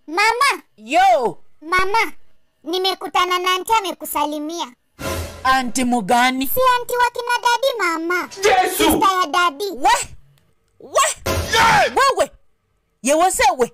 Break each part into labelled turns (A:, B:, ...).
A: Mama.
B: Yo.
A: Mama, nimekutana na auntie amekusalimia.
B: Auntie mugani?
A: Si auntie wa kina daddy mama.
C: Yesu.
A: Sister ya daddy.
B: Wewe. Yewesewe.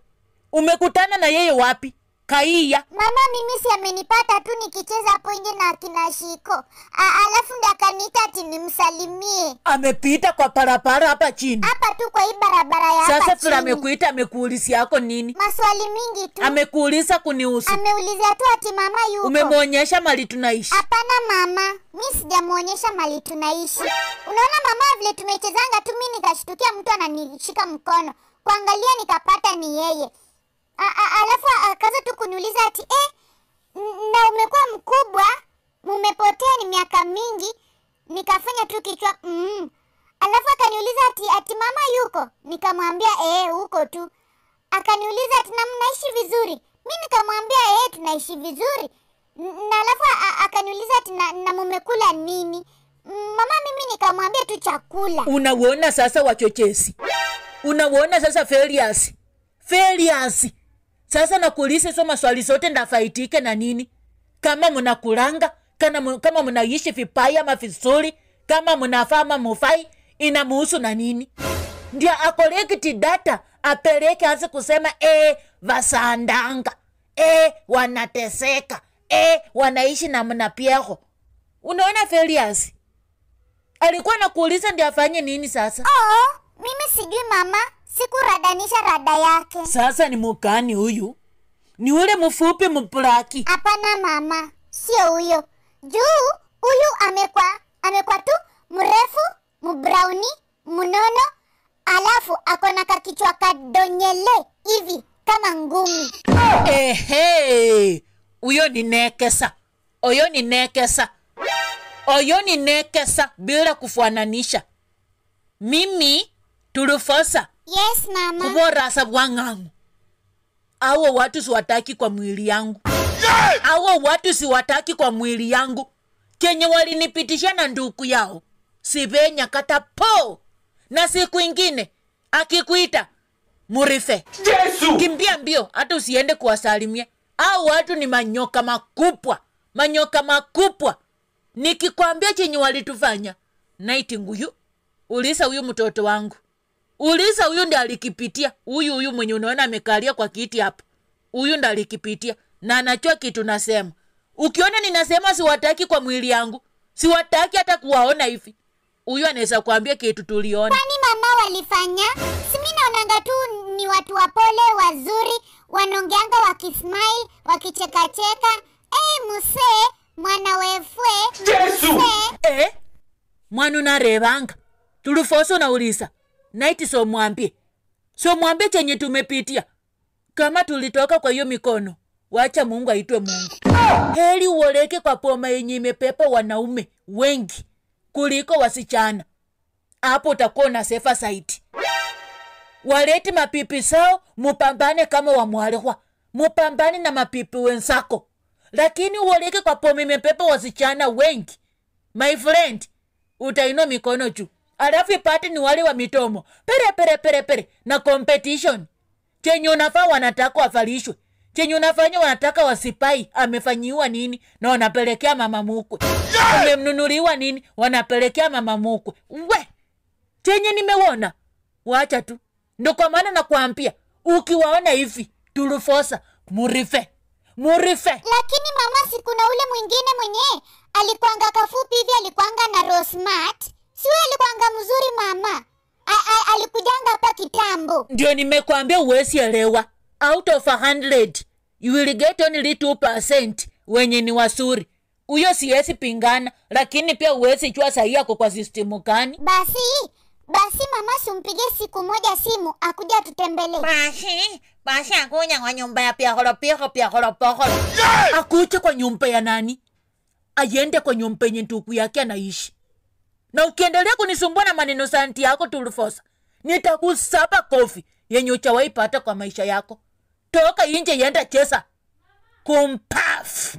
B: Umekutana na yeye wapi? Kaiya.
A: Mama, mimi si amenipata tu nikicheza hapo nje na kina Shiko. Alafu ndo akaniita ati nimsalimie.
B: Amepita kwa parapara hapa chini.
A: Hapa tu kwa hii barabara ya hapa chini.
B: Sasa fila amekuita amekuulizia yako nini?
A: Maswali mingi tu.
B: Amekuuliza kunihusu.
A: Ameulizia tu ati mama yuko.
B: Umemwonyesha mali tunaishi?
A: Hapana mama, mimi sijamuonyesha mali tunaishi. Unaona mama, vile tumechezanga tu mimi nikashtukia mtu ananishika mkono. Kuangalia nikapata ni yeye. Alafu akaanza tu kuniuliza ati na umekuwa mkubwa, umepotea ni miaka mingi. Nikafanya tu kichwa Alafu akaniuliza ati mama yuko? Nikamwambia huko tu. Akaniuliza ati na mnaishi vizuri? Mimi nikamwambia tunaishi vizuri. Na alafu akaniuliza ati na mmekula nini? Mama, mimi nikamwambia tu chakula.
B: Unaona sasa wachochezi. Unaona sasa failures. Sasa nakuuliza hizo maswali zote ndafaitike na nini? Kama mnakulanga, kama mnaishi vibaya ama vizuri, kama mnafaa ama mufai, inamuhusu na nini? Ndio akolekti data, apeleke hasi kusema vasandanga, wanateseka, wanaishi na mnapiego. Unaona failures? Alikuwa nakuuliza ndio afanye nini sasa?
A: Mimi sijui mama. Sikuradanisha rada yake.
B: Sasa ni mukani huyu? Ni ule mfupi mplaki?
A: Hapana mama, sio huyo. Juu huyu amekwa tu mrefu, mbраuni, mnono, alafu akona kakichwa kadonyele hivi kama ngumi.
B: Huyo ni nekesa. Oyo ni nekesa bila kufananisha. Mimi tulifosa.
A: Yes mama.
B: Kubora sabwangangu. Awo watu siwataki kwa mwili yangu. Kenye walinipitisha na nduku yao. Sibenya kata po. Na siku ingine akikuita murife.
C: Yesu.
B: Kimbia mbio hata usiende kuwasalimia. Hao watu ni manyoka makubwa. Nikikwambia chenye walitufanya. Naiti nguyu. Ulisa huyu mtoto wangu. Ulisa huyu ndiye alikipitia. Huyu mwenye unaona amekalia kwa kiti hapa. Huyu ndiye alikipitia. Na anachua kitu nasema. Ukiona ninasema siwataki kwa mwili yangu, siwataki hata kuwaona hivi. Huyu anaweza kuambia kitu tuliona.
A: Kwani mama walifanya? Si mimi naonanga tu ni watu wapole, wazuri, wanongeanga wakismile, wakicheka. Muse, mwana wefwe.
C: Yesu.
B: Mwana unarebanga. Tulifoso na ulisa. Naiti so mwambie chenye tumepitia. Kama tulitoka kwa hiyo mikono, wacha Mungu aitwe Mungu. Heri uoleke kwa poma yenye imepepa wanaume wengi kuliko wasichana. Hapo utakuwa na safer side. Waleti mapipi sao, mupambane kama wamwalehwa. Mupambane na mapipi wensako. Lakini uoleke kwa poma imepepa wasichana wengi. My friend, utainua mikono juu. Alafu ipate ni wale wa mitomo. Pere na competition. Chenye unafaa wanataka wavalishwe. Chenye unafanya wanataka wasipai. Amefanyiwa nini? Na wanapelekea mama mukwe. Umemnunuliwa nini? Wanapelekea mama mukwe. Chenye nimeona. Wacha tu. Ndio kwa maana nakuambia, ukiwaona hivi tulifosa murife.
A: Lakini mama, si kuna ule mwingine mwenye alikuanga kafupi hivi, alikuanga na Rosmart. Siwe alikuanga mzuri mama. Alikujanga hapa kitambo.
B: Ndio nimekwambia uwezi elewa. Out of 100, you will get only 2% wenye ni wasuri. Uyo siwezi pingana, lakini pia uwezi chua sahi yako kwa system kani.
A: Basi mama, sumpige siku moja simu, akuja tutembele.
B: Basi akuja kwa nyumba ya piakolo. Akuja kwa nyumba ya nani? Ayende kwa nyumba yenye ndugu yake anaishi. Na ukiendelea kunisumbua na maneno santi yako tulifosa, nitakusapa kofi yenye uchawahi pata kwa maisha yako. Toka inje yenda chesa. Kumpaf.